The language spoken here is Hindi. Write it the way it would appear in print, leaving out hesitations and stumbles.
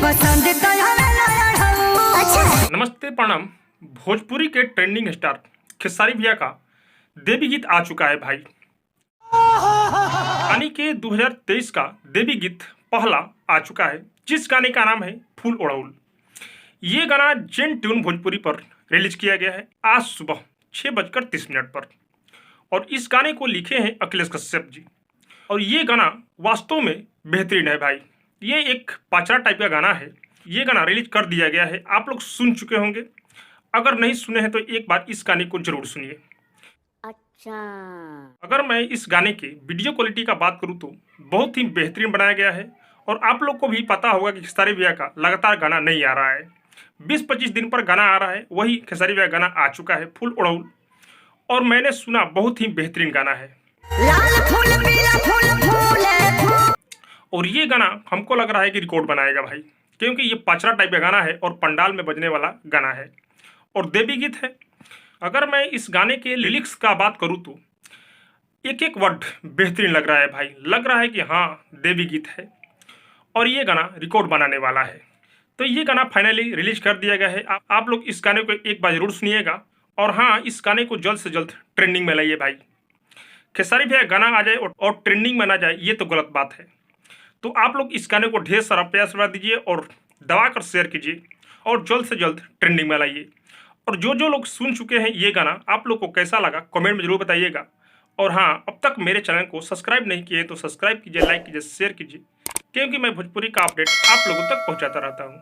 अच्छा। नमस्ते प्रणाम। भोजपुरी के ट्रेंडिंग स्टार खेसारी भैया का देवी गीत आ चुका है भाई। यानी कि 2023 का देवी गीत पहला आ चुका है, जिस गाने का नाम है फूल ओढ़ौल। ये गाना जेन ट्यून भोजपुरी पर रिलीज किया गया है आज सुबह 6:30 पर, और इस गाने को लिखे हैं अखिलेश कश्यप जी। और ये गाना वास्तव में बेहतरीन है भाई। ये एक पाचरा टाइप का गाना है। ये गाना रिलीज कर दिया गया है, आप लोग सुन चुके होंगे। अगर नहीं सुने हैं तो एक बार इस गाने को जरूर सुनिए। अच्छा। अगर मैं इस गाने के वीडियो क्वालिटी का बात करूं तो बहुत ही बेहतरीन बनाया गया है। और आप लोग को भी पता होगा कि खेसारी भैया का लगातार गाना नहीं आ रहा है, 20-25 दिन पर गाना आ रहा है। वही खेसारी भैया गाना आ चुका है फूल ओढ़ौल, और मैंने सुना बहुत ही बेहतरीन गाना है। लाल फूल पीला फूल फूल। और ये गाना हमको लग रहा है कि रिकॉर्ड बनाएगा भाई, क्योंकि ये पाचरा टाइप का गाना है और पंडाल में बजने वाला गाना है और देवी गीत है। अगर मैं इस गाने के लिरिक्स का बात करूँ तो एक एक वर्ड बेहतरीन लग रहा है भाई। लग रहा है कि हाँ देवी गीत है और ये गाना रिकॉर्ड बनाने वाला है। तो ये गाना फाइनली रिलीज कर दिया गया है। आप लोग इस गाने को एक बार जरूर सुनिएगा। और हाँ, इस गाने को जल्द से जल्द ट्रेंडिंग में लाइए भाई। खेसारी भैया गाना आ जाए और ट्रेंडिंग में ना जाए ये तो गलत बात है। तो आप लोग इस गाने को ढेर सारा प्यार दीजिए और दबा कर शेयर कीजिए और जल्द से जल्द ट्रेंडिंग में लाइए। और जो लोग सुन चुके हैं ये गाना, आप लोग को कैसा लगा कमेंट में जरूर बताइएगा। और हाँ, अब तक मेरे चैनल को सब्सक्राइब नहीं किए तो सब्सक्राइब कीजिए, लाइक कीजिए, शेयर कीजिए, क्योंकि मैं भोजपुरी का अपडेट आप लोगों तक पहुंचाता रहता हूँ।